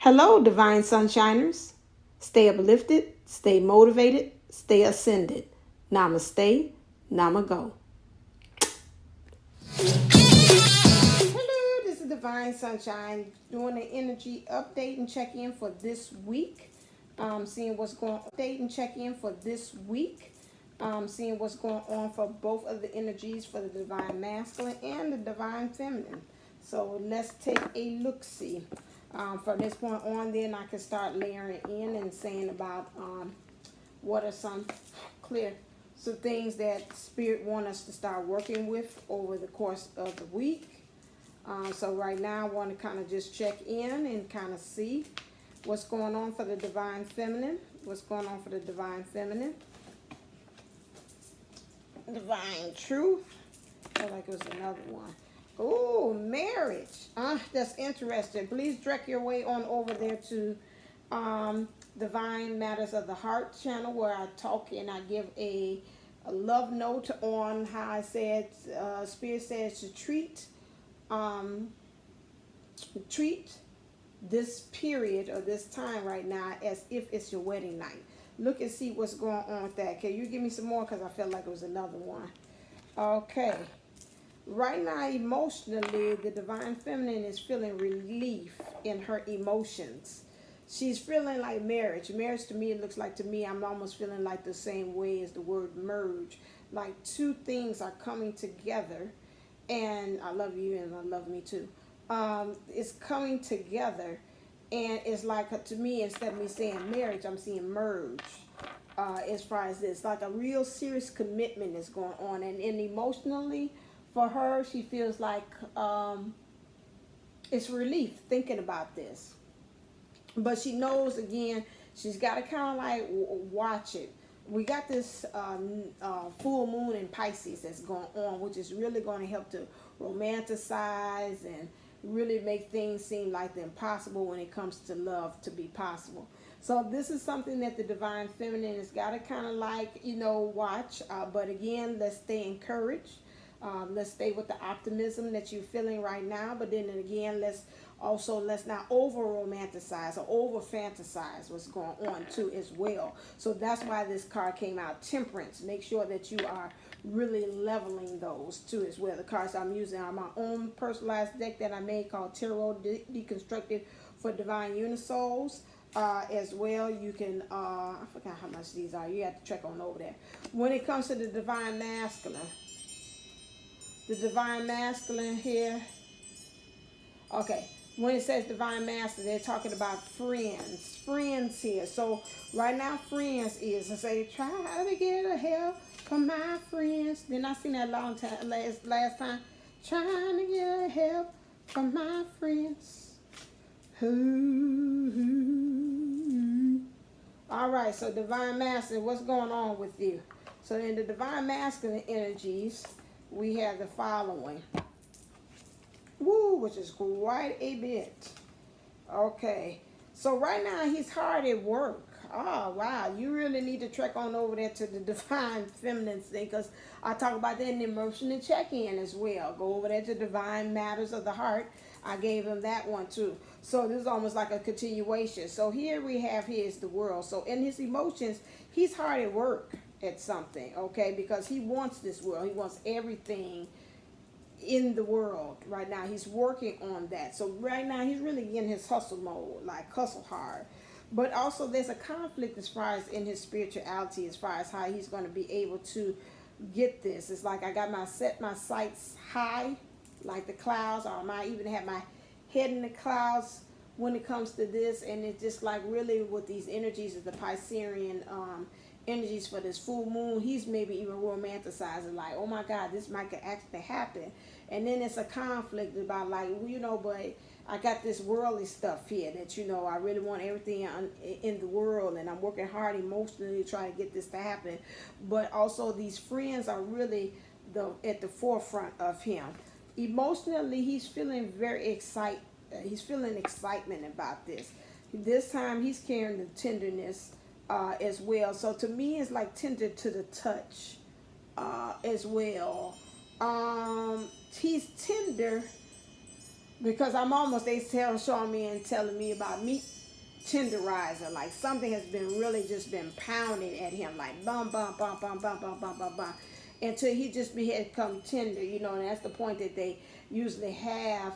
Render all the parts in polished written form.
Hello, Divine Sunshiners. Stay uplifted, stay motivated, stay ascended. Namaste, Namago. Hello, this is Divine Sunshine doing an energy update and check-in for this week. Seeing what's going on. Update and check-in for this week. Seeing what's going on for both of the energies for the Divine Masculine and the Divine Feminine. So let's take a look-see. From this point on, then I can start layering in and saying about what are some things that Spirit want us to start working with over the course of the week. So right now I want to kind of just check in and kind of see what's going on for the Divine Feminine. What's going on for the Divine Feminine. Divine Truth. I feel like it was another one. Oh, marriage. That's interesting. Please direct your way on over there to Divine Matters of the Heart channel, where I talk and I give a love note on how I said, Spirit says to treat this period or this time right now as if it's your wedding night. Look and see what's going on with that. Can you give me some more? Because I felt like it was another one. Okay. Right now, emotionally, the Divine Feminine is feeling relief in her emotions. She's feeling like marriage. Marriage to me, it looks like to me, I'm almost feeling like the same way as the word merge. Like two things are coming together. And I love you and I love me too. It's coming together. And it's like, to me, instead of me saying marriage, I'm seeing merge. As far as this, like a real serious commitment is going on. And emotionally, for her, she feels like it's relief thinking about this. But she knows, again, she's got to kind of like watch it. We got this full moon in Pisces that's going on, which is really going to help to romanticize and really make things seem like the impossible when it comes to love to be possible. So this is something that the Divine Feminine has got to kind of like, watch. But again, let's stay encouraged. Let's stay with the optimism that you're feeling right now. But then again, let's not over romanticize or over fantasize what's going on too as well. So that's why this card came out, Temperance. Make sure that you are really leveling those too as well. The cards I'm using are my own personalized deck that I made called Tarot Deconstructed for Divine Unisouls. As well, you can, I forgot how much these are. You have to check on over there. When it comes to the Divine Masculine, here, okay, when it says Divine Masculine, they're talking about friends here. So right now, friends is, I say, try to get a help from my friends. Didn't I sing that last time? Trying to get help from my friends. All right, so Divine Masculine, what's going on with you? So in the Divine Masculine energies, we have the following. Which is quite a bit. Okay, so right now he's hard at work. Oh, wow, you really need to trek on over there to the Divine Feminine thing, because I talk about that in the emotional check-in as well. Go over there to Divine Matters of the Heart. I gave him that one too. So this is almost like a continuation. So here we have his the world. So in his emotions, he's hard at work at something, okay? Because he wants this world. He wants everything in the world right now. He's working on that. So right now he's really in his hustle mode, like hustle hard. But also there's a conflict as far as in his spirituality, as far as how he's going to be able to get this. It's like I got set my sights high, like the clouds, or I might even have my head in the clouds when it comes to this. And it's just like really with these energies of the Piscean energies for this full moon, he's maybe even romanticizing, like, oh my God, this might actually happen. And then it's a conflict about like, but I got this worldly stuff here that, I really want everything in the world, and I'm working hard emotionally to try to get this to happen. But also these friends are really at the forefront of him. Emotionally, he's feeling very excited. He's feeling excitement about this. This time he's carrying the tenderness as well. So to me, it's like tender to the touch as well. He's tender because I'm almost, they showing me and telling me about meat tenderizer, like something has been really just been pounding at him, like bum bum bum bum bum bum bum bum bum, until he just become tender, you know. And that's the point that they usually have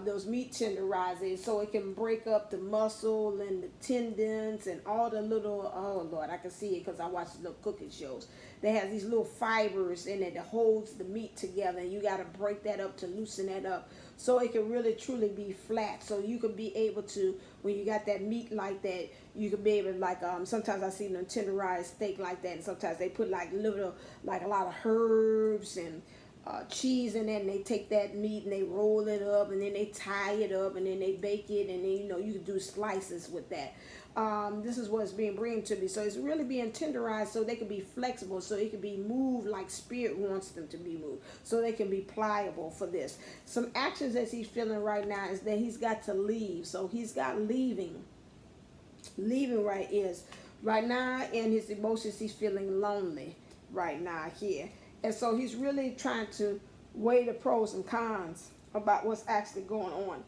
those meat tenderizers, so it can break up the muscle and the tendons and all the little, oh Lord, I can see it because I watch the little cooking shows. They have these little fibers in it that holds the meat together, and you got to break that up to loosen that up so it can really truly be flat. So you can be able to, when you got that meat like that, you can be able to, like, sometimes I see them tenderized steak like that, and sometimes they put like little, like a lot of herbs and cheese in it, and they take that meat and they roll it up, and then they tie it up, and then they bake it, and then, you know, you can do slices with that. This is what's being bring to me. So it's really being tenderized so they can be flexible, so it can be moved like spirit wants them to be moved, so they can be pliable for this. Some actions that he's feeling right now is that he's got to leave. So he's got leaving right is right now. In his emotions, he's feeling lonely right now here, and so he's really trying to weigh the pros and cons about what's actually going on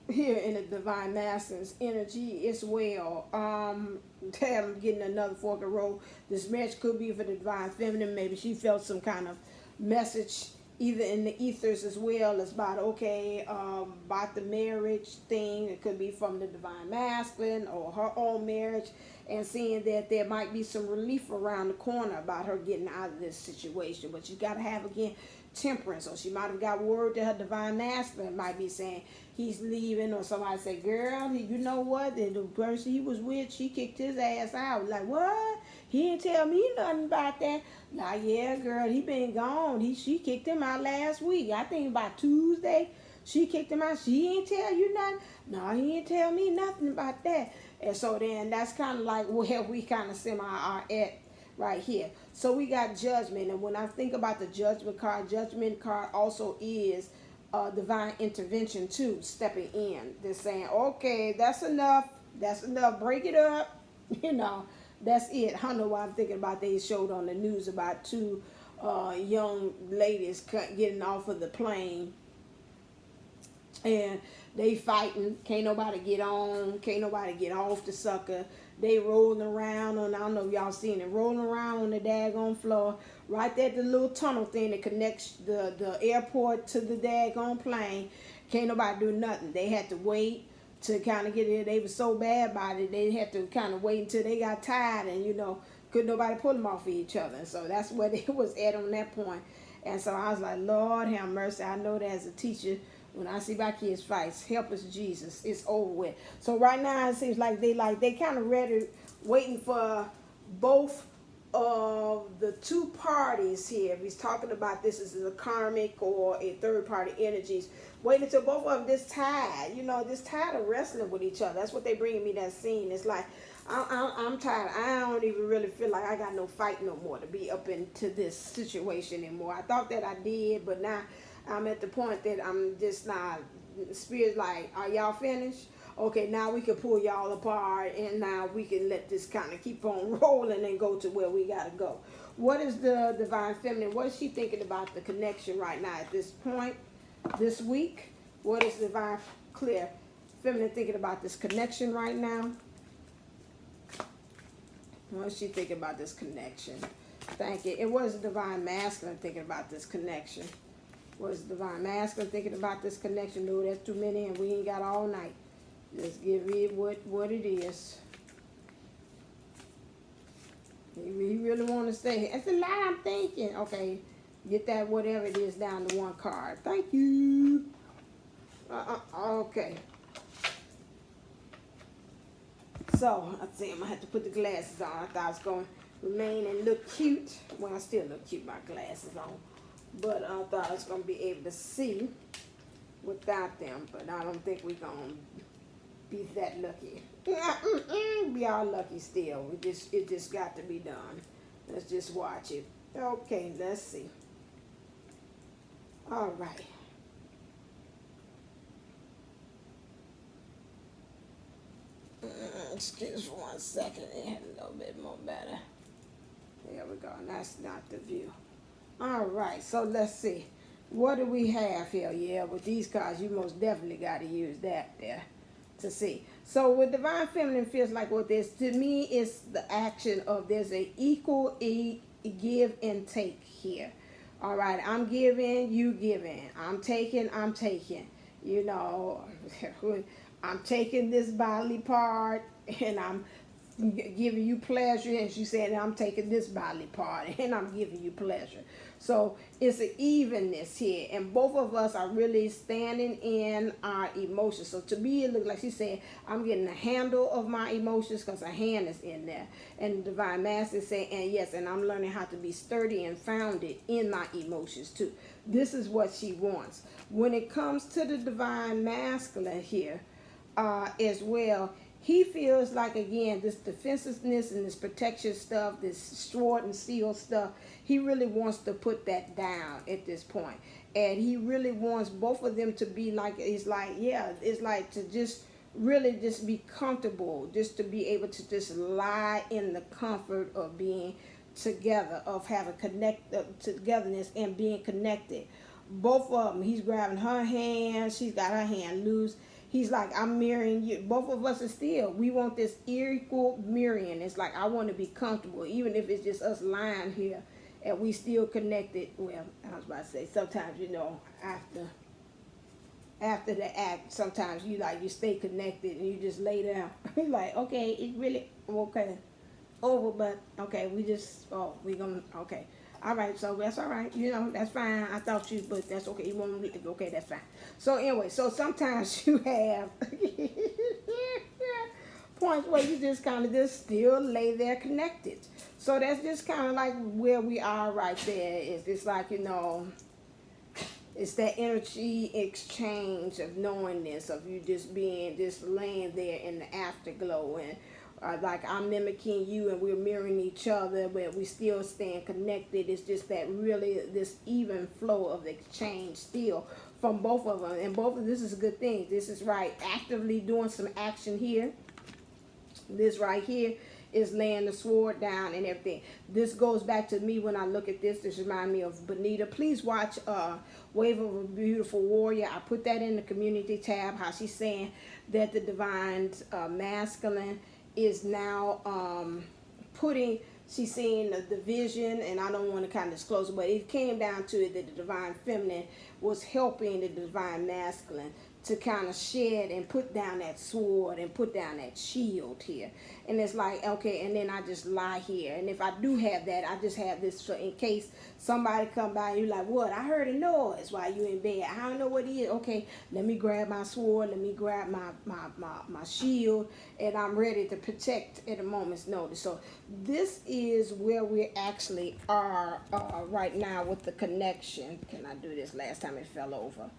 here in the divine masculine's energy as well. I'm getting another fork of road. This marriage could be for the divine feminine. Maybe she felt some kind of message either in the ethers as well as about, okay, about the marriage thing. It could be from the divine masculine or her own marriage, and seeing that there might be some relief around the corner about her getting out of this situation. But you got to have, again, temperance. So she might have got word that her divine masculine might be saying he's leaving, or somebody say, girl, you know what, the person he was with, she kicked his ass out. Like, what? He didn't tell me nothing about that. Like, yeah, girl, he been gone. She kicked him out last week. I think about Tuesday she kicked him out. She didn't tell you nothing. No, he didn't tell me nothing about that. And so then that's kind of like where we kind of semi are at right here. So we got judgment, and when I think about the judgment card also is divine intervention too, stepping in. They're saying, okay, that's enough, break it up, you know, that's it. I don't know why I'm thinking about, they showed on the news about two young ladies getting off of the plane, and they fighting, can't nobody get on, can't nobody get off the sucker. They rolling around on, I don't know if y'all seen it, rolling around on the daggone floor, right there at the little tunnel thing that connects the airport to the daggone plane. Can't nobody do nothing. They had to wait to kind of get it. They were so bad about it, they had to kind of wait until they got tired, and, you know, couldn't nobody pull them off of each other. So that's where they was at on that point. And so I was like, Lord have mercy. I know that as a teacher, when I see my kids fight, help us, Jesus, it's over with. So right now it seems like they kind of ready, waiting for both of the two parties here. If he's talking about this as a karmic or a third party energies, waiting until both of them this tired, you know, this tired of wrestling with each other. That's what they bringing me that scene. It's like, I'm tired. I don't even really feel like I got no fight no more to be up into this situation anymore. I thought that I did, but now I'm at the point that I'm just not. Spirit's like, are y'all finished? Okay, now we can pull y'all apart, and now we can let this kind of keep on rolling and go to where we gotta go. What is the divine feminine? What is she thinking about the connection right now at this point, this week? What is divine clear feminine thinking about this connection right now? What is she thinking about this connection? Thank you. It was divine masculine thinking about this connection. Was divine masculine thinking about this connection? No, that's too many, and we ain't got all night. Just give it what it is. You really want to stay? That's a lie, I'm thinking. Okay, get that whatever it is down to one card. Thank you. Okay. So, I think I'm going to have to put the glasses on. I thought I was going to remain and look cute. Well, I still look cute with my glasses on. But I thought I was going to be able to see without them. But I don't think we're going to be that lucky. We are lucky still. It just got to be done. Let's just watch it. Okay, let's see. All right. Excuse me 1 second. It had a little bit more better. There we go. And that's not the view. All right. So let's see. What do we have here? Yeah, with these cards, you most definitely got to use that there to see. So with Divine Feminine feels like what this, to me, is the action of there's a equal give and take here. All right, I'm giving, you giving. I'm taking, I'm taking. You know, I'm taking this bodily part and I'm giving you pleasure, and she said I'm taking this bodily part and I'm giving you pleasure. So it's an evenness here, and both of us are really standing in our emotions. So to me, it looks like she said I'm getting a handle of my emotions because a hand is in there, and the Divine Master is saying, and yes, and I'm learning how to be sturdy and founded in my emotions too. This is what she wants. When it comes to the Divine Masculine here, as well, he feels like, again, this defensiveness and this protection stuff, this sword and shield stuff, he really wants to put that down at this point. And he really wants both of them to be like, it's like, yeah, it's like to just really just be comfortable, just to be able to just lie in the comfort of being together, of having togetherness and being connected. Both of them, he's grabbing her hand, she's got her hand loose. He's like, I'm mirroring you. Both of us are still, we want this equal mirroring. It's like, I want to be comfortable, even if it's just us lying here and we still connected. Well, I was about to say, sometimes, you know, after the act, sometimes you stay connected and you just lay down. You're like, okay, it really, okay, over, but okay, okay. All right, so that's all right. You know, that's fine. I thought you, but that's okay. You want me to, okay, that's fine. So anyway, so sometimes you have points where you just kind of just still lay there connected. So that's just kind of like where we are right there. It's like, you know, it's that energy exchange of knowingness, of you just laying there in the afterglow, and like I'm mimicking you and we're mirroring each other, but we still staying connected. It's just that really this even flow of exchange still from both of them. And both of this is a good thing. This is right, actively doing some action here. This right here is laying the sword down and everything. This goes back to me when I look at this. This reminds me of Bonita. Please watch Wave of a Beautiful Warrior. I put that in the community tab, how she's saying that the Divine Masculine is now she's seeing the division, and I don't want to kind of disclose it, but it came down to it that the Divine Feminine was helping the Divine Masculine to kind of shed and put down that sword and put down that shield here. And it's like, okay, and then I just lie here. And if I do have that, I just have this so in case somebody come by and you're like, what? I heard a noise while you in bed. I don't know what it is. Okay, let me grab my sword. Let me grab my shield. And I'm ready to protect at a moment's notice. So this is where we actually are right now with the connection. Can I do this? Last time it fell over.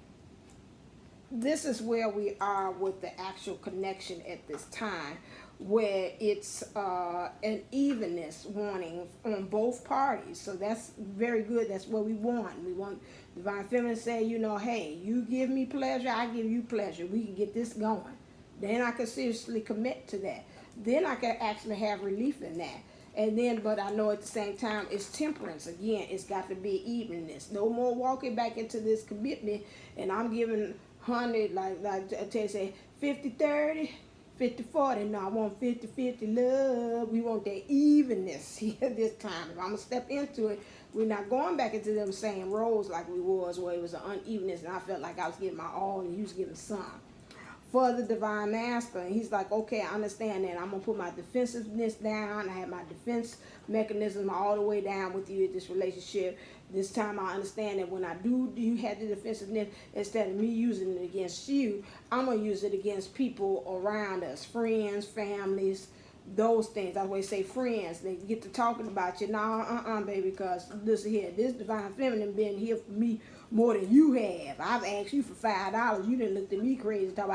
This is where we are with the actual connection at this time, where it's an evenness wanting on both parties. So that's very good. That's what we want. We want Divine Feminine to say, you know, hey, you give me pleasure, I give you pleasure. We can get this going. Then I can seriously commit to that. Then I can actually have relief in that. And then, but I know at the same time, it's temperance. Again, it's got to be evenness. No more walking back into this commitment and I'm giving 100, like I tell you, say 50-30, 50-40. No, I want 50-50 love. We want that evenness here this time. If I'm going to step into it, we're not going back into them same roles like we was, where it was an unevenness and I felt like I was giving my all and you was giving some. For the Divine Master, and he's like, okay, I understand that. I'm going to put my defensiveness down. I have my defense mechanism all the way down with you in this relationship. This time I understand that when I do you have the defensiveness, instead of me using it against you, I'm going to use it against people around us, friends, families, those things. I always say friends. They get to talking about you. No, baby, because listen here, this Divine Feminine been here for me more than you have. I've asked you for $5. You didn't look at me crazy. Talk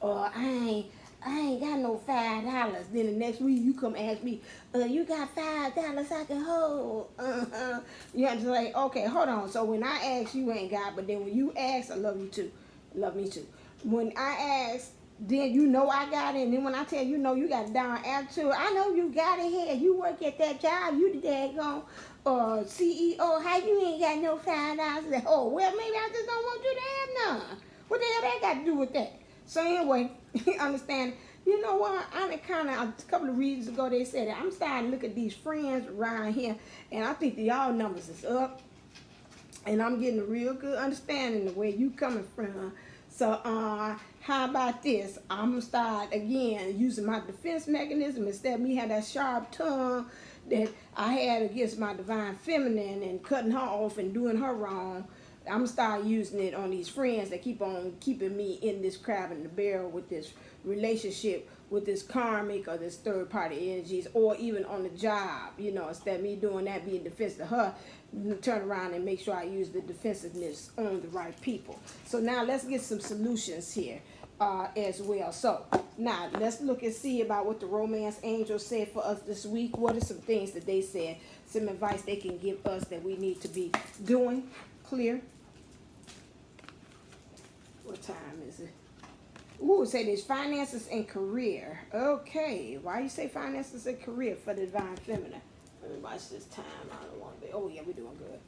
about, I ain't got no $5. Then the next week you come ask me, you got $5 I can hold. You have to say, okay, hold on. So when I ask, you ain't got, but then when you ask, I love you too. Love me too. When I ask, then you know I got it. And then when I tell you, know you got a down attitude, I know you got it here. You work at that job. You the daggone CEO. How you ain't got no $5? Oh, well, maybe I just don't want you to have none. What the hell that got to do with that? So anyway, understand, you know what? I'm kind of, a couple of reasons ago, they said that I'm starting to look at these friends around here, and I think y'all numbers is up. And I'm getting a real good understanding of where you coming from. So how about this? I'm gonna start again using my defense mechanism instead of me have that sharp tongue that I had against my divine feminine and cutting her off and doing her wrong. I'm gonna start using it on these friends that keep on keeping me in this crab in the barrel with this relationship with this karmic or this third party energies, or even on the job, you know, instead of me doing that, being defensive to her, turn around and make sure I use the defensiveness on the right people. So now let's get some solutions here as well. So now let's look and see about what the romance angels said for us this week. What are some things that they said, some advice they can give us that we need to be doing? Clear? What time is it? Ooh, say there's finances and career. Okay, why you say finances and career for the divine feminine? Let me watch this time. I don't want to be. Oh yeah, we're doing good.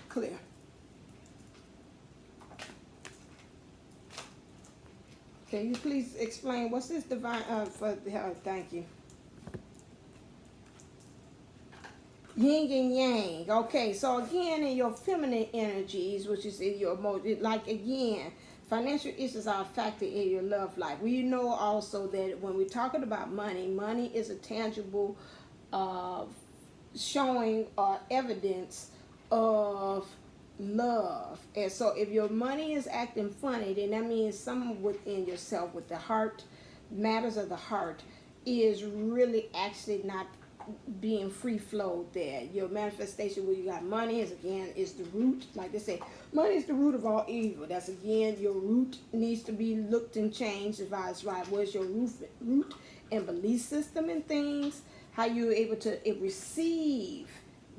Clear. Can you please explain what's this divine for? Thank you. Yin and yang. Okay, so again, in your feminine energies, which is in your emotion, like again, financial issues are a factor in your love life. We know also that when we're talking about money, money is a tangible showing or evidence of love. And so if your money is acting funny, then that means something within yourself, with the heart, matters of the heart, is really actually not being free flowed there. Your manifestation where you got money is again is the root. Like they say, money is the root of all evil. That's again, your root needs to be looked and changed, if I was right. Where's your root and belief system and things? How you're able to receive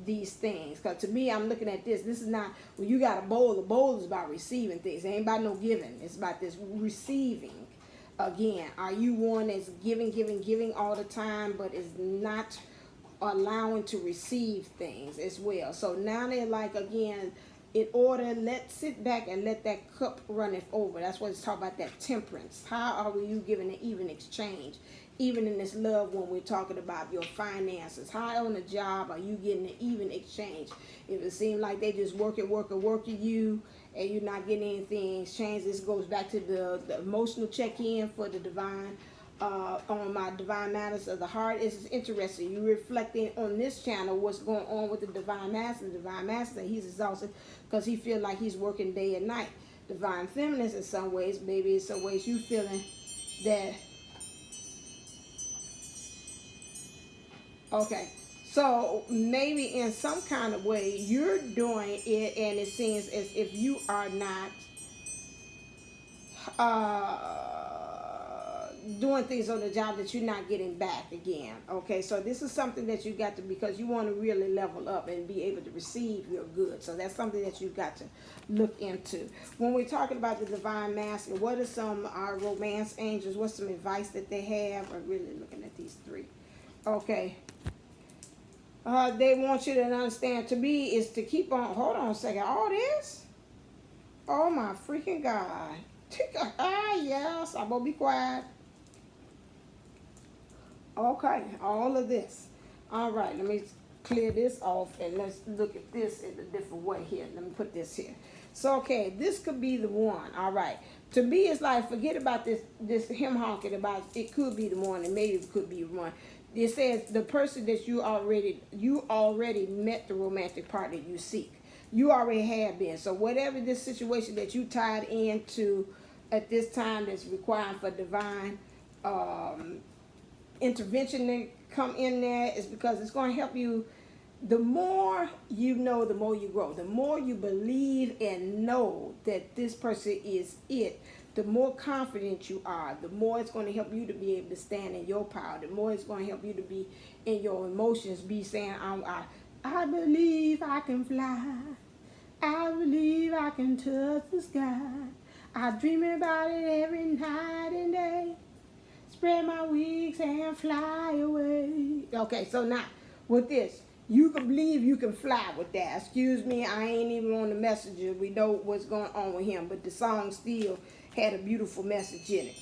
these things. Because to me, I'm looking at this. This is not, when you got a bowl is about receiving things. It ain't about no giving. It's about this receiving. Again, are you one that's giving all the time, but is not allowing to receive things as well? So now they're like, again, in order, let's sit back and let that cup runneth over. That's what it's talking about, that temperance. How are you giving an even exchange? Even in this love, when we're talking about your finances, how on the job are you getting an even exchange? If it seems like they just working you, and you're not getting anything exchanged, this goes back to the emotional check-in for the divine, on my divine matters of the heart. It's interesting. You're reflecting on this channel what's going on with the divine master. The divine master, he's exhausted because he feels like he's working day and night. Divine feminine, in some ways, maybe in some ways you feeling that. Okay, so maybe in some kind of way you're doing it, and it seems as if you are not doing things on the job that you're not getting back again. Okay, so this is something that you got to, because you want to really level up and be able to receive your goods. So that's something that you've got to look into. When we're talking about the divine master, what are some romance angels? What's some advice that they have? I'm really looking at these three. Okay. They want you to understand, to me, is to keep on, hold on a second, all this? Oh my freaking God. Yes, I'm going to be quiet. Okay, all of this. All right, let me clear this off and let's look at this in a different way here. Let me put this here. So, okay, this could be the one. All right. To me, it's like, forget about this him honking about, it could be the one, and maybe it could be one. It says the person that you already met the romantic partner you seek. You already have been. So whatever this situation that you tied into at this time that's requiring for divine intervention to come in there, is because it's going to help you. The more you know, the more you grow. The more you believe and know that this person is it, the more confident you are, the more it's going to help you to be able to stand in your power. The more it's going to help you to be in your emotions, be saying, I believe I can fly. I believe I can touch the sky. I dream about it every night and day. Spread my wings and fly away. Okay, so now with this, you can believe you can fly with that. Excuse me, I ain't even on the messenger. We know what's going on with him, but the song still had a beautiful message in it.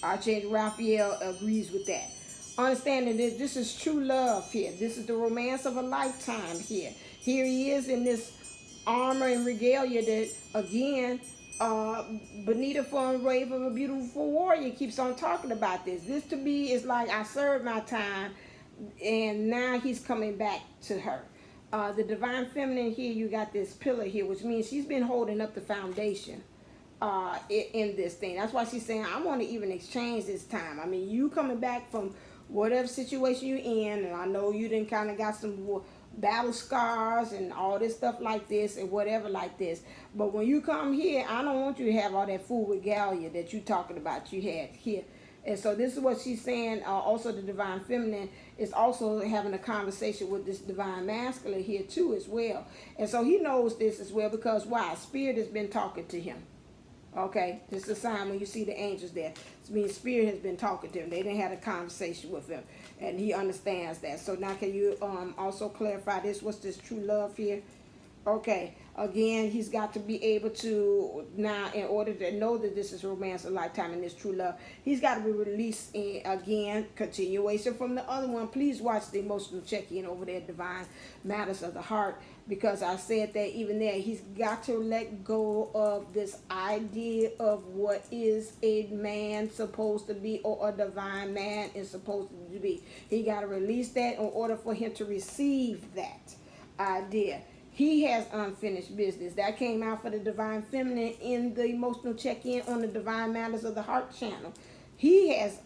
Archangel Raphael agrees with that. Understanding that this is true love here. This is the romance of a lifetime here. Here he is in this armor and regalia that, again, Benita from Rave of a Beautiful Warrior keeps on talking about this. This to me is like, I served my time, and now he's coming back to her. The divine feminine here, you got this pillar here, which means she's been holding up the foundation in this thing. That's why she's saying, I want to even exchange this time. I mean, you coming back from whatever situation you're in, and I know you done kind of got some battle scars and all this stuff like this and whatever like this, but when you come here, I don't want you to have all that food regalia that you talking about you had here. And so this is what she's saying. Also, the divine feminine is also having a conversation with this divine masculine here too as well. And so he knows this as well, because why? Spirit has been talking to him. Okay, this is a sign when you see the angels there. It means Spirit has been talking to him. They didn't have a conversation with him, and he understands that. So now can you also clarify this? What's this true love here? Okay, again, he's got to be able to, now in order to know that this is romance of lifetime and this true love, he's got to be released in, again, continuation from the other one. Please watch the emotional check-in over there, Divine Matters of the Heart, because I said that even there, he's got to let go of this idea of what is a man supposed to be, or a divine man is supposed to be. He got to release that in order for him to receive that idea. He has unfinished business. That came out for the divine feminine in the emotional check-in on the Divine Matters of the Heart channel. He has,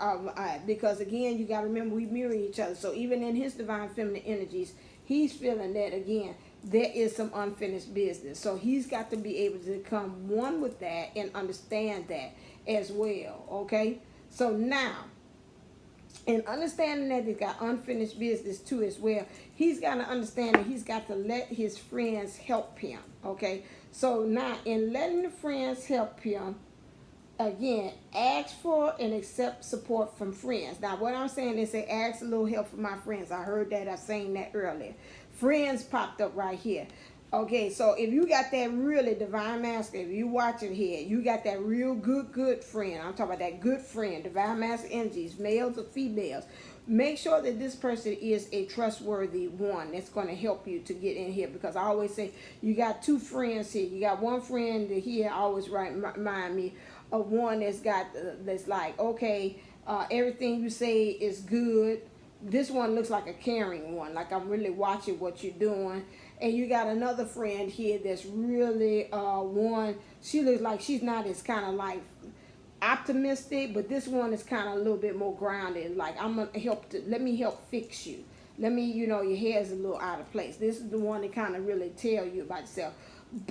because again, you got to remember, we mirror each other. So even in his divine feminine energies, he's feeling that, again, there is some unfinished business. So he's got to be able to become one with that and understand that as well, okay? So now, and understanding that he's got unfinished business too as well, he's got to understand that he's got to let his friends help him, okay? So now, in letting the friends help him, again, ask for and accept support from friends. Now, what I'm saying is, say, ask a little help from my friends. I heard that. I sang that earlier. Friends popped up right here. Okay, so if you got that really divine masculine, if you watching here, you got that real good friend. I'm talking about that good friend, divine masculine energies, males or females. Make sure that this person is a trustworthy one that's going to help you to get in here, because I always say you got two friends here. You got one friend that here always remind me of one that's got that's like, okay, everything you say is good. This one looks like a caring one, like I'm really watching what you're doing. And you got another friend here that's really one, she looks like she's not as kind of like optimistic, but this one is kind of a little bit more grounded. Like, I'm going to let me help fix you. Let me, you know, your hair's a little out of place. This is the one that kind of really tell you about yourself.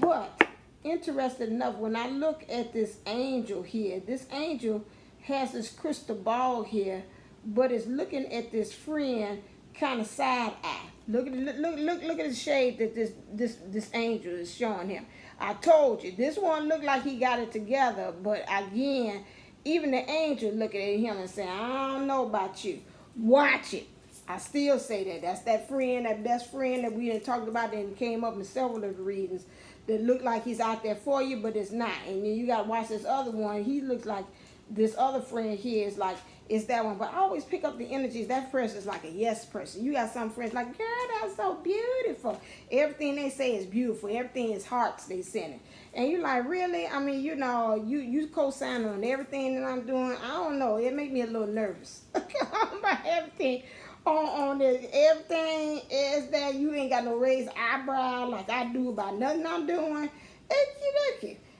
But interesting enough, when I look at this angel here, this angel has this crystal ball here, but it's looking at this friend kind of side eye. Look at the shade that this angel is showing him. I told you, this one looked like he got it together, but again, even the angel looking at him and saying, I don't know about you. Watch it. I still say that. That's that friend, that best friend that we had talked about and came up in several of the readings that look like he's out there for you, but it's not. And then you got to watch this other one. He looks like this other friend here is like, it's that one. But I always pick up the energies. That person is like a yes person. You got some friends like, girl, that's so beautiful. Everything they say is beautiful. Everything is hearts they sending. And you're like, really? I mean, you know, you co-sign on everything that I'm doing. I don't know. It makes me a little nervous about everything. On this, everything is that you ain't got no raised eyebrow like I do about nothing I'm doing.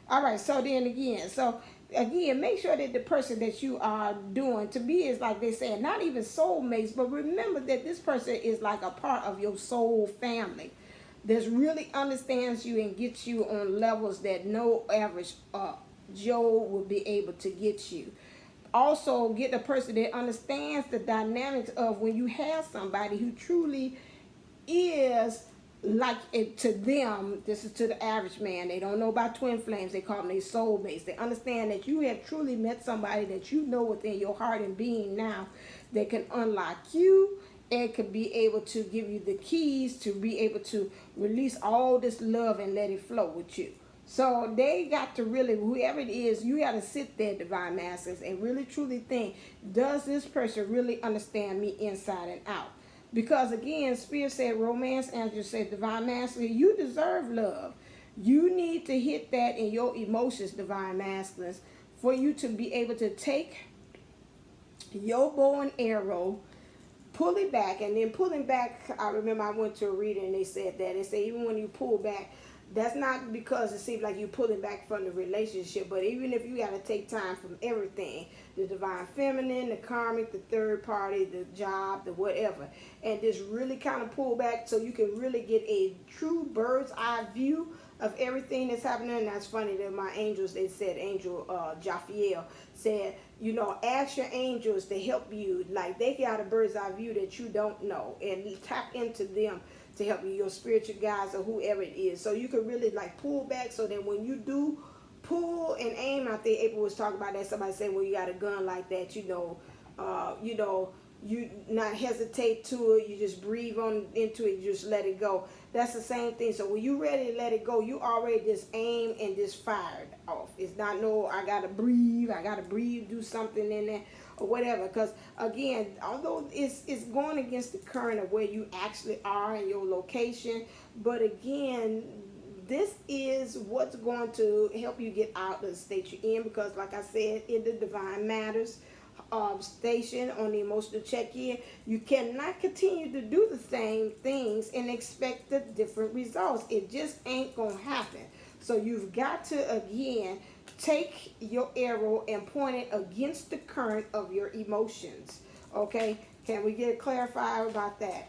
All right, so then again, make sure that the person that you are doing to be is, like they say, not even soulmates, but remember that this person is like a part of your soul family that really understands you and gets you on levels that no average Joe will be able to get you. Also, get a person that understands the dynamics of when you have somebody who truly is like it, to them, this is to the average man. They don't know about twin flames. They call them their soulmates. They understand that you have truly met somebody that you know within your heart and being now that can unlock you and can be able to give you the keys to be able to release all this love and let it flow with you. So they got to really, whoever it is, you got to sit there, divine masters, and really truly think, does this person really understand me inside and out? Because again, Spirit said, romance, angel said, divine master, you deserve love. You need to hit that in your emotions, divine masculines, for you to be able to take your bow and arrow, pull it back, and then pulling back, I remember I went to a reading and they said that. They say even when you pull back, that's not because it seems like you're pulling back from the relationship, but even if you got to take time from everything, the divine feminine, the karmic, the third party, the job, the whatever, and just really kind of pull back so you can really get a true bird's eye view of everything that's happening. And that's funny that my angels, they said, Angel Jaffiel said, you know, ask your angels to help you. Like, they got a bird's eye view that you don't know, and tap into them to help you, your spiritual guides or whoever it is. So you can really like pull back so that when you do pull and aim out there, April was talking about that. Somebody said, well, you got a gun like that, you not hesitate to it, you just breathe on into it, you just let it go. That's the same thing. So when you ready to let it go, you already just aim and just fired off. It's not no, I gotta breathe, do something in there or whatever. Because again, although it's going against the current of where you actually are in your location, but again, this is what's going to help you get out of the state you're in. Because like I said, in the Divine Matters station on the emotional check-in, you cannot continue to do the same things and expect the different results. It just ain't gonna happen. So you've got to again take your arrow and point it against the current of your emotions. Okay, can we get clarified about that?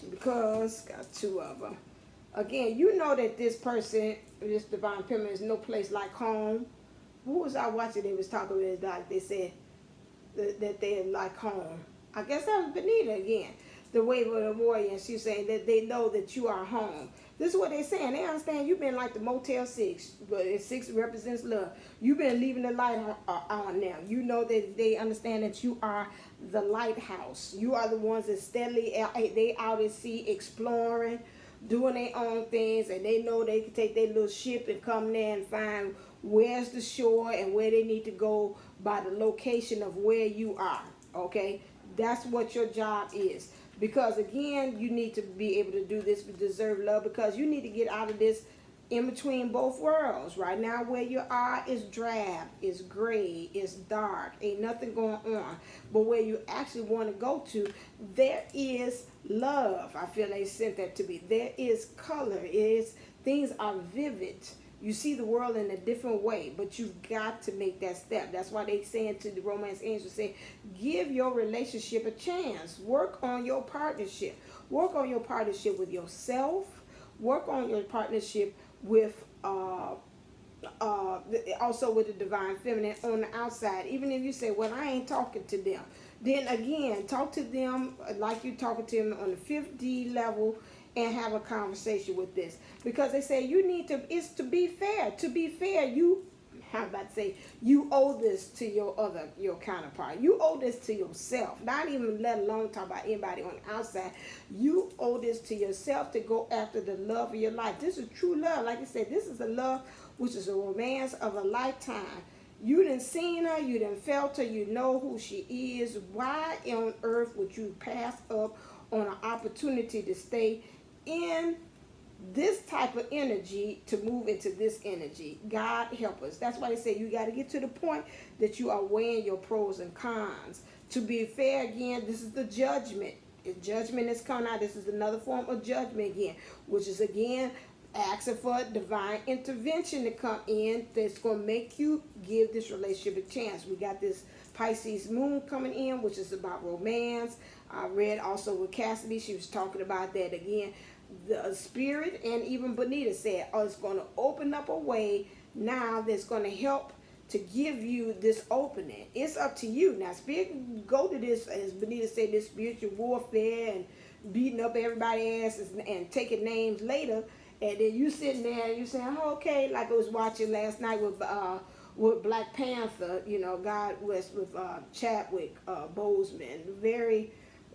Because got two of them. Again, you know that this person, this divine feminine, is no place like home. Who was I watching? They was talking with this doc. They said that they like home. I guess that was Benita again, the wave of the warrior. And she was saying that they know that you are home. This is what they're saying. They understand you've been like the Motel 6, but 6 represents love. You've been leaving the light on them. You know that they understand that you are the lighthouse. You are the ones that steadily, they out at sea exploring, doing their own things, and they know they can take their little ship and come there and find where's the shore and where they need to go by the location of where you are. Okay, that's what your job is. Because again, you need to be able to do this to deserve love, because you need to get out of this in between both worlds. Right now where you are is drab, is gray, is dark, ain't nothing going on. But where you actually want to go to, there is love. I feel they sent that to me. There is color, things are vivid. You see the world in a different way, but you've got to make that step. That's why they saying to the romance angels, say, give your relationship a chance. Work on your partnership. Work on your partnership with yourself. Work on your partnership with also with the divine feminine on the outside. Even if you say, well, I ain't talking to them, then again, talk to them like you're talking to them on the 5D level, and have a conversation with this. Because they say you need to, it's to be fair. To be fair, you, how about to say, you owe this to your counterpart. You owe this to yourself. Not even let alone talk about anybody on the outside. You owe this to yourself to go after the love of your life. This is true love. Like I said, this is a love which is a romance of a lifetime. You done seen her, you done felt her, you know who she is. Why on earth would you pass up on an opportunity to stay in this type of energy to move into this energy? God help us. That's why they say you got to get to the point that you are weighing your pros and cons. To be fair, again, this is the judgment. If judgment is coming out, this is another form of judgment again, which is again asking for divine intervention to come in that's going to make you give this relationship a chance. We got this Pisces moon coming in, which is about romance. I read also with Cassidy, she was talking about that again. The spirit and even Benita said, oh, it's going to open up a way now that's going to help to give you this opening. It's up to you. Now, spirit, go to this, as Benita said, this spiritual warfare and beating up everybody's asses and taking names later, and then you sitting there and you saying, oh, okay, like I was watching last night with Black Panther, you know, God was with Chadwick Boseman,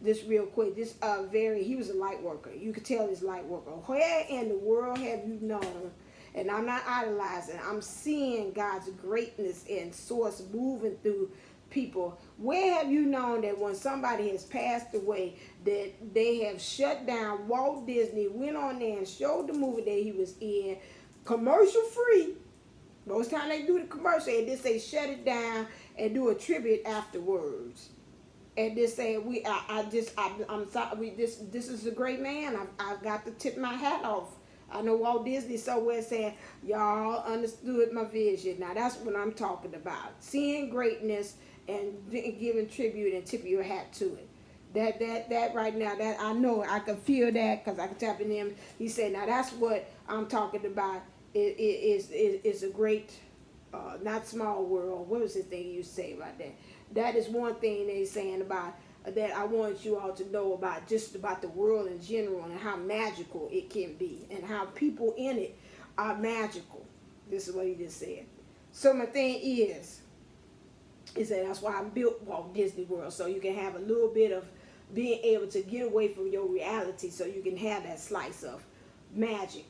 just real quick, he was a light worker. You could tell he's a light worker. Where in the world have you known? And I'm not idolizing. I'm seeing God's greatness and source moving through people. Where have you known that when somebody has passed away, that they have shut down Walt Disney, went on there and showed the movie that he was in, commercial free. Most time they do the commercial and then say shut it down and do a tribute afterwards. And they say I'm sorry. This is a great man. I've got to tip my hat off. I know Walt Disney somewhere saying, y'all understood my vision. Now that's what I'm talking about. Seeing greatness and giving tribute and tipping your hat to it. That right now, that I know I can feel that because I can tap in him. He said, now that's what I'm talking about. It's a great, not small world. What was the thing you say about that? That is one thing they're saying about that I want you all to know about, just about the world in general and how magical it can be and how people in it are magical. This is what he just said. So my thing is that that's why I built Walt Disney World, so you can have a little bit of being able to get away from your reality so you can have that slice of magic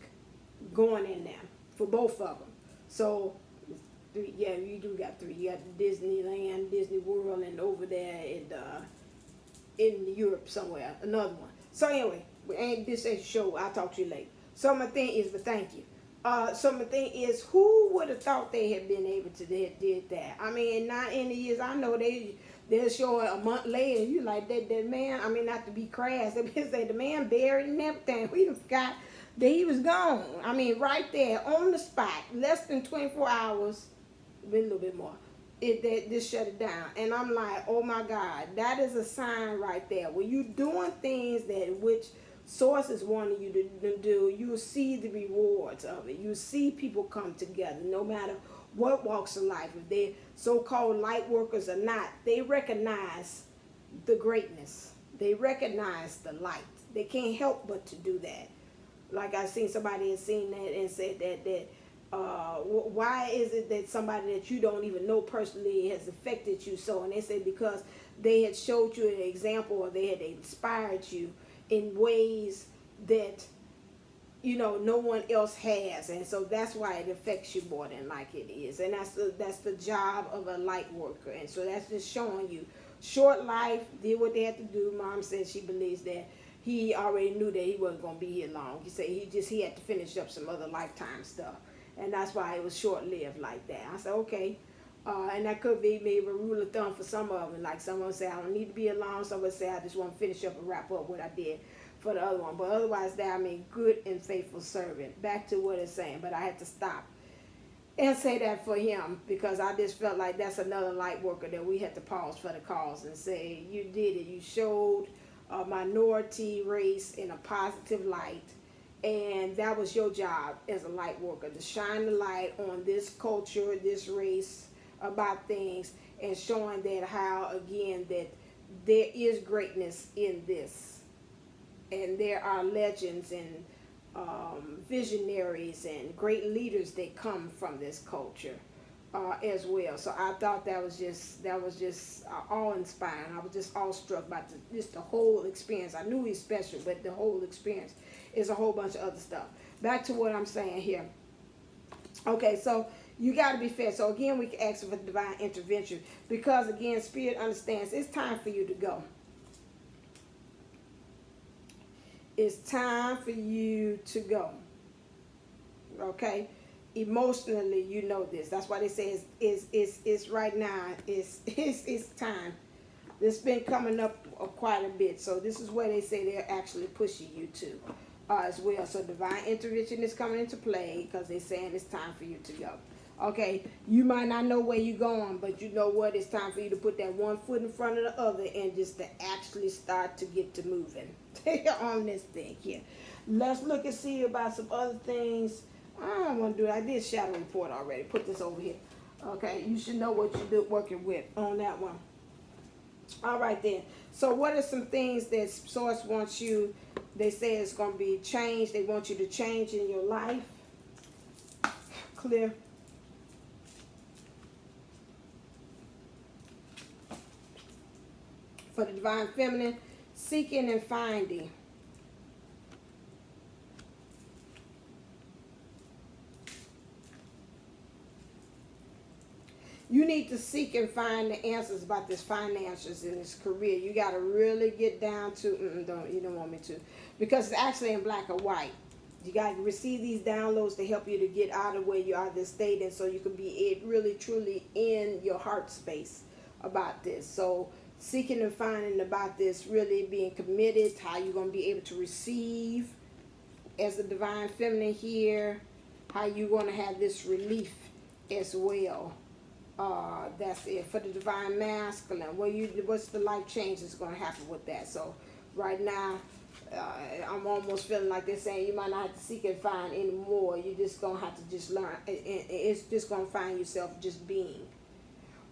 going in there for both of them. So yeah, you do got three. You got Disneyland, Disney World, and over there in Europe somewhere, another one. So anyway, this ain't show. I'll talk to you later. So my thing is, but thank you. So my thing is, who would have thought they had been able to did that? I mean, not in the years. I know they'll show it a month later. You like that man. I mean, not to be crass. They say the man buried and everything. We done forgot that he was gone. I mean, right there on the spot, less than 24 hours, been a little bit more. This shut it down. And I'm like, oh my God, that is a sign right there. When you're doing things that which source is wanting you to do, you will see the rewards of it. You see people come together, no matter what walks of life. If they're so-called light workers or not, they recognize the greatness. They recognize the light. They can't help but to do that. Like I seen somebody had seen that and said that why is it that somebody that you don't even know personally has affected you so? And they said because they had showed you an example or they had inspired you in ways that, you know, no one else has. And so that's why it affects you more than like it is. And that's the job of a light worker. And so that's just showing you short life, did what they had to do. Mom said she believes that he already knew that he wasn't going to be here long. He said he had to finish up some other lifetime stuff. And that's why it was short-lived like that. I said, okay. And that could be maybe a rule of thumb for some of them. Like someone say, I don't need to be alone. Someone say, I just want to finish up and wrap up what I did for the other one. But otherwise, that I mean, good and faithful servant. Back to what it's saying. But I had to stop and say that for him because I just felt like that's another light worker that we had to pause for the cause and say, you did it. You showed a minority race in a positive light. And that was your job as a light worker, to shine the light on this culture, this race, about things, and showing that how, again, that there is greatness in this. And there are legends and visionaries and great leaders that come from this culture as well. So I thought that was just awe-inspiring. I was just awestruck by just the whole experience. I knew he's special, but the whole experience is a whole bunch of other stuff. Back to what I'm saying here. Okay, so you got to be fair. So again, we can ask for divine intervention because, again, Spirit understands it's time for you to go. It's time for you to go. Okay? Emotionally, you know this. That's why they say it's right now. It's time. It's been coming up quite a bit. So this is where they say they're actually pushing you to as well. So divine intervention is coming into play because they're saying it's time for you to go. Okay, you might not know where you're going, but you know what? It's time for you to put that one foot in front of the other and just to actually start to get to moving on this thing here. Let's look and see about some other things. I don't want to do it. I did shadow report already. Put this over here. Okay, you should know what you're working with on that one. All right then. So what are some things that Source wants you, they say it's going to be changed, they want you to change in your life? Clear. For the Divine Feminine, seeking and finding. You need to seek and find the answers about this finances in this career. You got to really get down to, you don't want me to, because it's actually in black or white. You got to receive these downloads to help you to get out of where you are this state, and so you can be really, truly in your heart space about this. So seeking and finding about this, really being committed, how you're going to be able to receive as the Divine Feminine here, how you're going to have this relief as well. That's it. For the Divine Masculine, what's the life change that's going to happen with that? So right now, I'm almost feeling like they're saying you might not have to seek and find anymore. You're just going to have to just learn. It's just going to find yourself just being.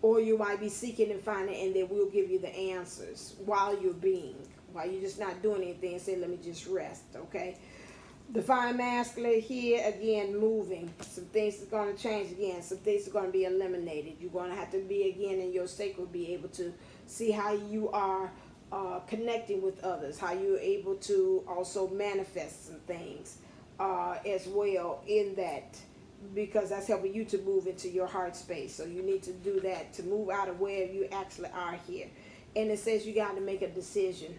Or you might be seeking and finding, and they will give you the answers while you're being. While you're just not doing anything and say, let me just rest, okay? Divine Masculine here, again, moving. Some things are going to change again. Some things are going to be eliminated. You're going to have to be, again, in your sacred, be able to see how you are connecting with others, how you're able to also manifest some things as well in that, because that's helping you to move into your heart space. So you need to do that to move out of where you actually are here. And it says you got to make a decision.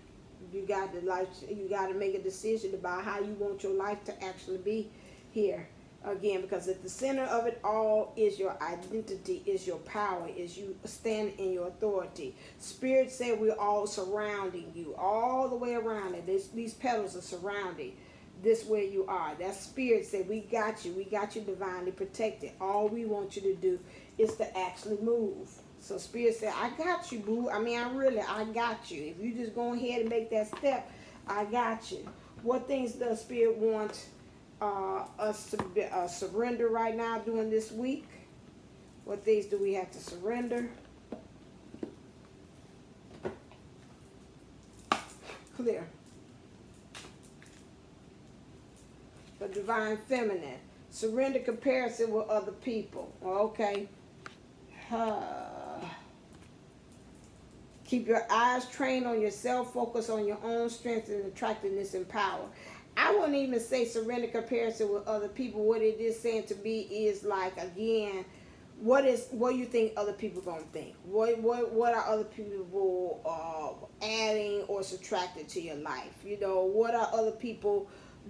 You got to make a decision about how you want your life to actually be here. Again, because at the center of it all is your identity, is your power, is you stand in your authority. Spirit said we're all surrounding you, all the way around it. These petals are surrounding this where you are. That Spirit said we got you divinely protected. All we want you to do is to actually move. So Spirit said, I got you, boo. I got you. If you just go ahead and make that step, I got you. What things does Spirit want us to surrender right now during this week? What things do we have to surrender? Clear. The Divine Feminine. Surrender comparison with other people. Okay. Keep your eyes trained on yourself. Focus on your own strength and attractiveness and power. I wouldn't even say surrender comparison with other people. What it is saying to me is like, again, what do you think other people gonna think? What are other people adding or subtracting to your life? You know, what are other people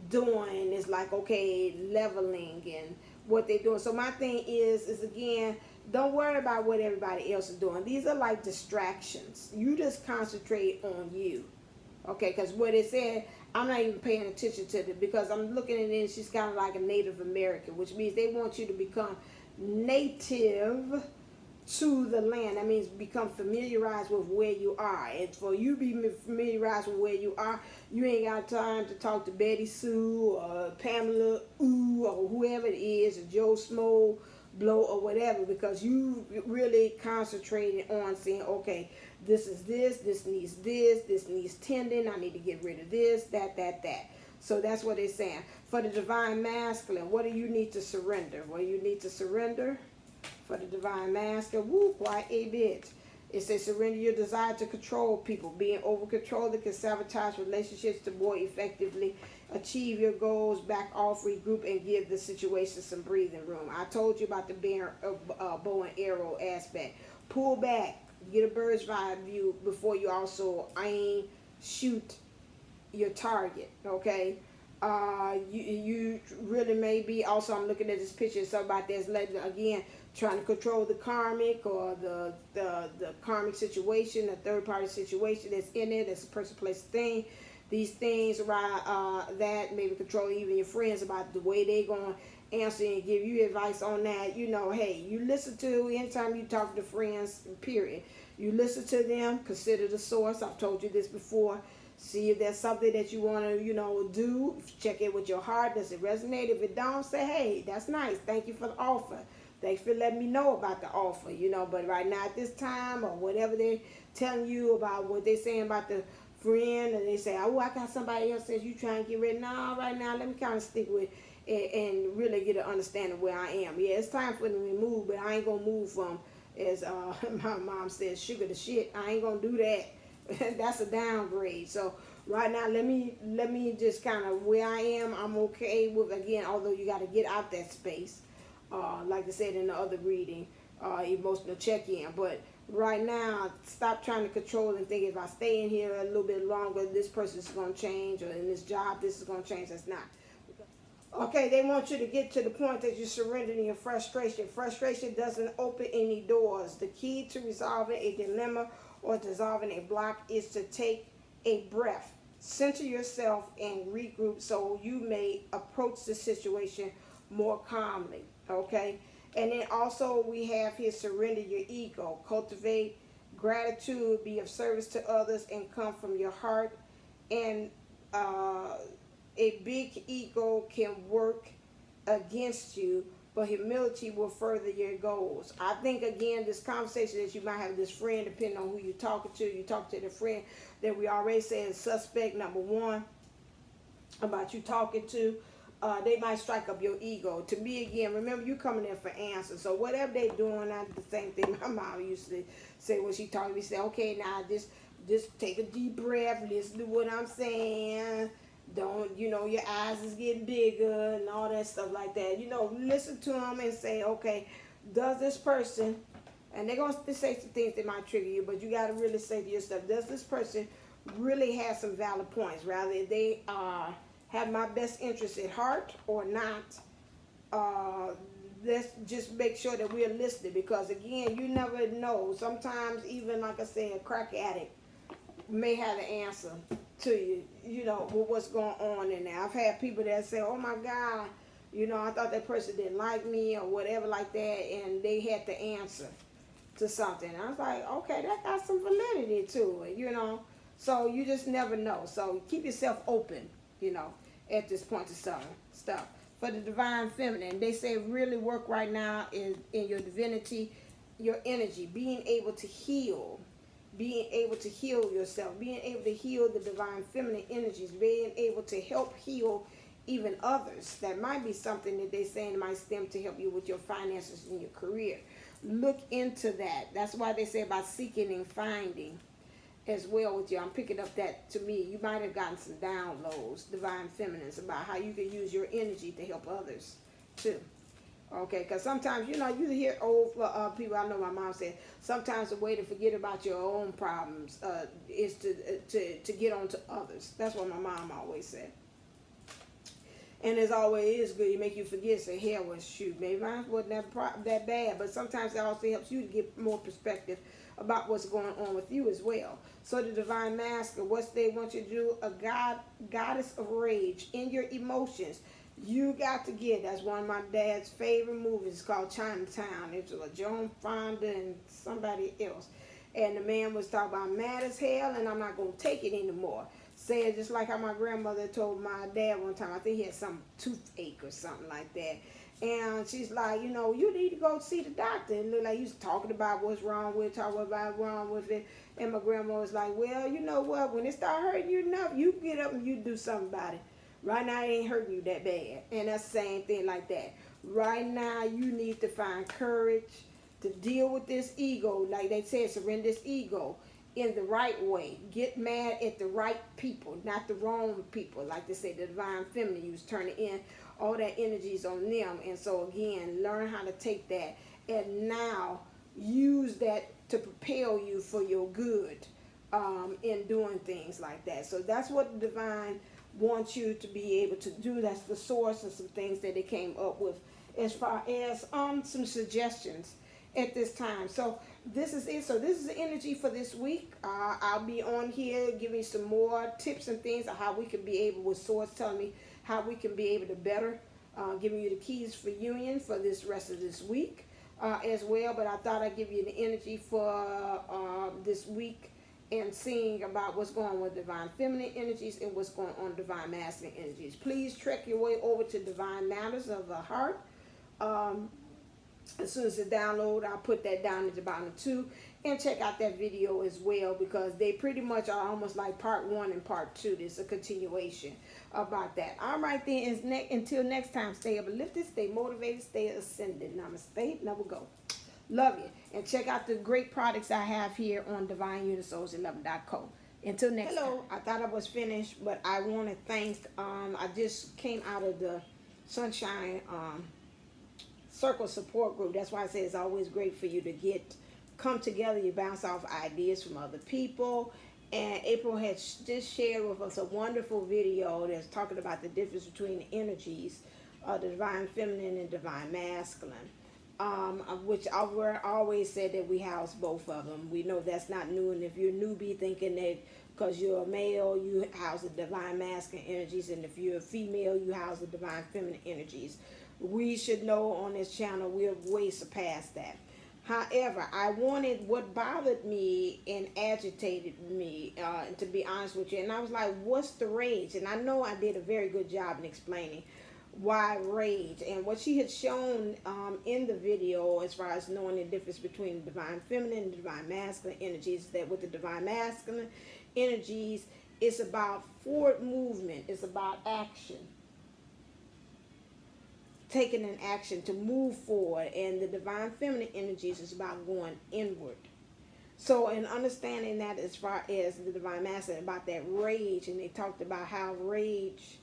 doing? Is like, okay, leveling and what they're doing. So my thing is again, don't worry about what everybody else is doing. These are like distractions. You just concentrate on you. Okay, because what it said, I'm not even paying attention to it because I'm looking at it and she's kind of like a Native American, which means they want you to become native to the land. That means become familiarized with where you are. And for you to be familiarized with where you are, you ain't got time to talk to Betty Sue or Pamela or whoever it is, or Joe Smo Blow or whatever, because you really concentrating on saying, okay, this needs tending, I need to get rid of this, that. So that's what it's saying. For the Divine Masculine, what do you need to surrender? What do you need to surrender? For the Divine Masculine, quite a bit. It says surrender your desire to control people. Being over control that can sabotage relationships to more effectively achieve your goals. Back off, regroup, and give the situation some breathing room. I told you about the bow and arrow aspect. Pull back, get a bird's eye view before you also aim, shoot your target. Okay. You really may be also, I'm looking at this picture, something about this legend again, trying to control the karmic or the karmic situation, the third party situation that's in it, that's a person, place, thing. These things around that, maybe control even your friends about the way they going to answer and give you advice on that. You know, hey, you listen to, anytime you talk to friends, period, you listen to them, consider the source. I've told you this before. See if there's something that you want to, do. Check it with your heart. Does it resonate? If it don't, say, hey, that's nice. Thank you for the offer. Thanks for letting me know about the offer, you know. But right now at this time, or whatever they're telling you about what they're saying about the friend, and they say, oh, I got somebody else says you trying to get ready. No, right now, let me kind of stick with and really get an understanding where I am. Yeah, it's time for me to move, but I ain't going to move from, as my mom says, sugar to shit. I ain't going to do that. That's a downgrade. So right now, let me just kind of where I am. I'm okay with, again, although you got to get out that space. Like I said in the other reading, emotional check-in. But right now, stop trying to control and think if I stay in here a little bit longer, this person's going to change, or in this job, this is going to change. That's not. Okay, they want you to get to the point that you're surrendering your frustration. Frustration doesn't open any doors. The key to resolving a dilemma or dissolving a block is to take a breath, center yourself, and regroup so you may approach the situation more calmly. Okay, and then also we have here surrender your ego, cultivate gratitude, be of service to others, and come from your heart. And a big ego can work against you, but humility will further your goals. I think, again, this conversation that you might have with this friend, depending on who you're talking to, you talk to the friend that we already said is suspect number one about you talking to. They might strike up your ego. To me, again, remember, you coming in for answers. So whatever they doing, that's the same thing my mom used to say when she talked to me. Say, okay, now just take a deep breath, listen to what I'm saying. Don't, your eyes is getting bigger and all that stuff like that. Listen to them and say, okay, does this person, and they're going to say some things that might trigger you, but you got to really say to yourself, does this person really have some valid points? Rather, they have my best interest at heart or not. Let's just make sure that we're listening, because, again, you never know. Sometimes, even, like I said, a crack addict may have the answer to you, with what's going on in there. I've had people that say, oh my God, I thought that person didn't like me or whatever like that, and they had the answer to something. I was like, okay, that got some validity to it, so you just never know. So keep yourself open, at this point to some stuff. For the divine feminine, they say really work right now in your divinity, your energy, being able to heal yourself, being able to heal the divine feminine energies, being able to help heal even others. That might be something that they're saying might stem to help you with your finances and your career. Look into that. That's why they say about seeking and finding as well with you. I'm picking up that, to me, you might have gotten some downloads, divine feminines, about how you can use your energy to help others too. Okay, because sometimes, you hear old people, I know my mom said, sometimes the way to forget about your own problems is to get on to others. That's what my mom always said. And as always, it is good. It make you forget, say, hell, well, shoot, maybe mine wasn't that bad. But sometimes it also helps you to get more perspective about what's going on with you as well. So the divine master, what they want you to do, a goddess of rage in your emotions. You got to get, that's one of my dad's favorite movies. It's called Chinatown. It was Joan Fonda and somebody else. And the man was talking about mad as hell and I'm not going to take it anymore. Saying just like how my grandmother told my dad one time, I think he had some toothache or something like that. And she's like, you need to go see the doctor. And looked like he was talking about what's wrong with it, talking about what's wrong with it. And my grandma was like, well, you know what? When it start hurting you enough, you get up and you do something about it. Right now, it ain't hurting you that bad. And that's the same thing like that. Right now, you need to find courage to deal with this ego. Like they said, surrender this ego in the right way. Get mad at the right people, not the wrong people. Like they say, the divine feminine, you was turning in all that energies on them. And so, again, learn how to take that and now use that to propel you for your good in doing things like that. So that's what the divine want you to be able to do. That's the source of some things that they came up with as far as some suggestions at this time. So this is it. So this is the energy for this week. I'll be on here giving some more tips and things of how we can be able, with source telling me how we can be able to better, giving you the keys for union for this rest of this week as well. But I thought I'd give you the energy for this week and seeing about what's going on with divine feminine energies and what's going on with divine masculine energies. Please trek your way over to Divine Matters of the Heart As soon as it download, I'll put that down at the bottom too. And check out that video as well, because they pretty much are almost like part 1 and part 2. There's a continuation about that. All right then, until next time, stay uplifted, stay motivated, stay ascended. Namaste, never go. Love you. And check out the great products I have here on DivineUnisoulsIn11.co. Until next time. Hello, I thought I was finished, but I want to thank, I just came out of the Sunshine Circle support group. That's why I say it's always great for you to come together. You bounce off ideas from other people. And April had just shared with us a wonderful video that's talking about the difference between the energies of the divine feminine and divine masculine. Which I always said that we house both of them. We know that's not new, and if you're a newbie thinking that because you're a male, you house the divine masculine energies, and if you're a female, you house the divine feminine energies. We should know on this channel we're way surpassed that. However, what bothered me and agitated me, to be honest with you, and I was like, what's the rage? And I know I did a very good job in explaining why rage, and what she had shown in the video as far as knowing the difference between the divine feminine and divine masculine energies, that with the divine masculine energies, it's about forward movement, it's about action, taking an action to move forward, and the divine feminine energies is about going inward. So in understanding that, as far as the divine masculine, about that rage, and they talked about how rage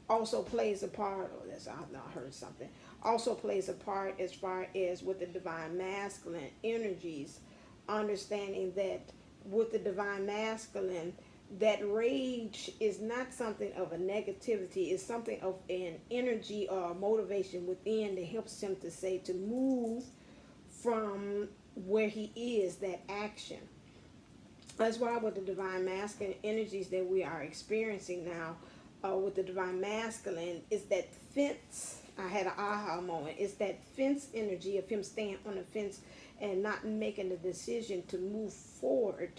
also plays a part, I heard something, also plays a part as far as with the divine masculine energies, understanding that with the divine masculine, that rage is not something of a negativity, it's something of an energy or motivation within that helps him to move from where he is, that action. That's why with the divine masculine energies that we are experiencing now, with the divine masculine, is that fence. I had an aha moment. It's that fence energy of him staying on the fence and not making the decision to move forward.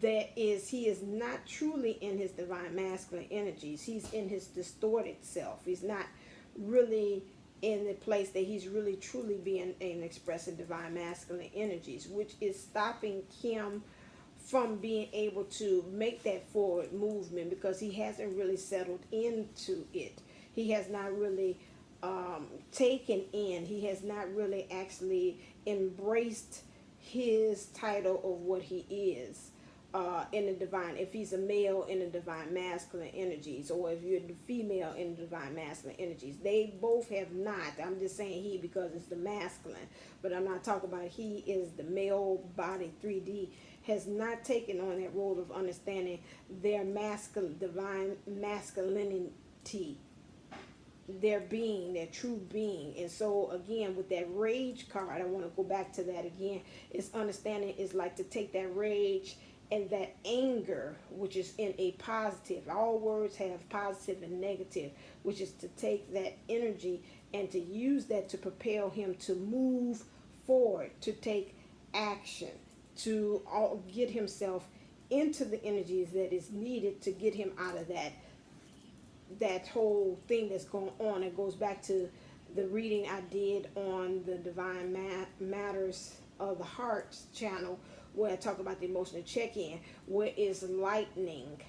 He is not truly in his divine masculine energies. He's in his distorted self. He's not really in the place that he's really truly being and expressing divine masculine energies, which is stopping him from being able to make that forward movement, because he hasn't really settled into it. He has not really taken in. He has not really actually embraced his title of what he is in the divine. If he's a male in the divine masculine energies, or if you're the female in the divine masculine energies, they both have not. I'm just saying he because it's the masculine, but I'm not talking about he is the male body 3D. Has not taken on that role of understanding their divine masculinity, their being, their true being. And so again, with that rage card, I want to go back to that again. It's understanding is like to take that rage and that anger, which is in a positive. All words have positive and negative, which is to take that energy and to use that to propel him to move forward, to take action, to get himself into the energies that is needed to get him out of that whole thing that's going on. It goes back to the reading I did on the Divine Matters of the Heart channel, where I talk about the emotional check-in, where is lightning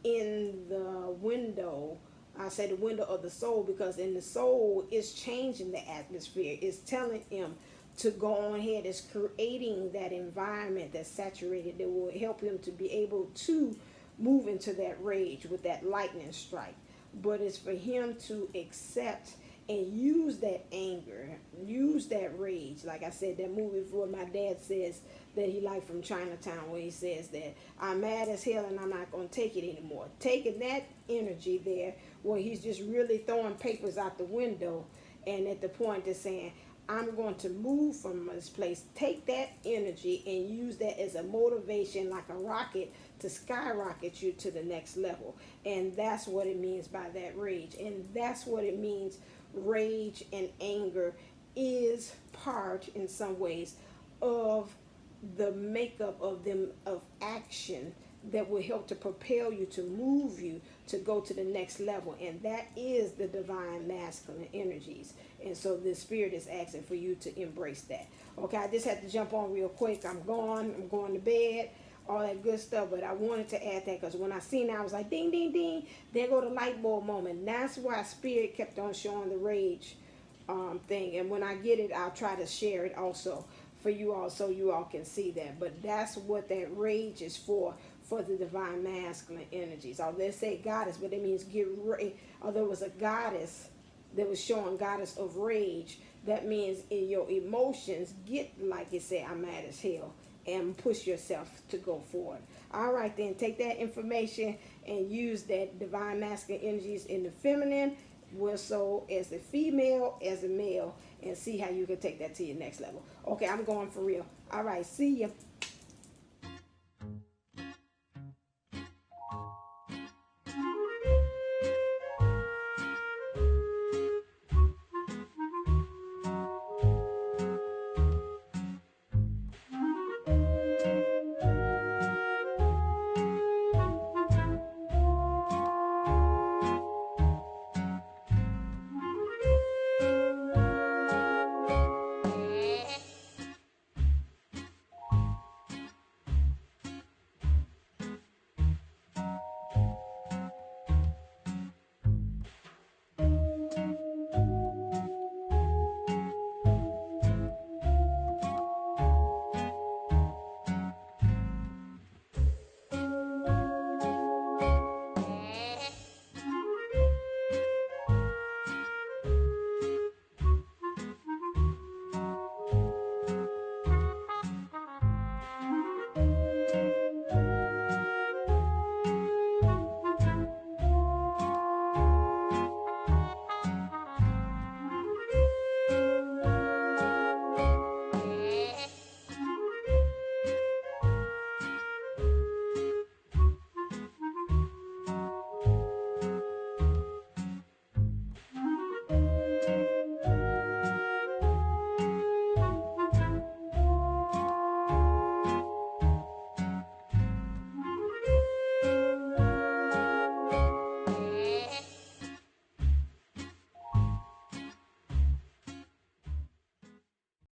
in the window. I say the window of the soul, because in the soul it's changing the atmosphere. It's telling him to go on ahead. It's creating that environment that's saturated that will help him to be able to move into that rage with that lightning strike. But it's for him to accept and use that anger, use that rage. Like I said, that movie before, my dad says that he liked from Chinatown, where he says that I'm mad as hell and I'm not going to take it anymore. Taking that energy there, where he's just really throwing papers out the window, and at the point of saying, I'm going to move from this place. Take that energy and use that as a motivation, like a rocket, to skyrocket you to the next level. And that's what it means by that rage. And that's what it means. Rage and anger is part, in some ways, of the makeup of them, of action that will help to propel you, to move you, to go to the next level. And that is the divine masculine energies. And so the spirit is asking for you to embrace that. Okay, I just had to jump on real quick. I'm going to bed, all that good stuff. But I wanted to add that because when I seen it, I was like, ding, ding, ding. There go the light bulb moment. That's why spirit kept on showing the rage thing. And when I get it, I'll try to share it also for you all, so you all can see that. But that's what that rage is for the divine masculine energies. Or let's say goddess, but it means get ready. Or there was a goddess that was showing goddess of rage. That means in your emotions, get, like it said, I'm mad as hell, and push yourself to go forward. All right, then take that information and use that divine masculine energies in the feminine, well, so as the female, as a male, and see how you can take that to your next level. Okay, I'm going for real. All right, see ya.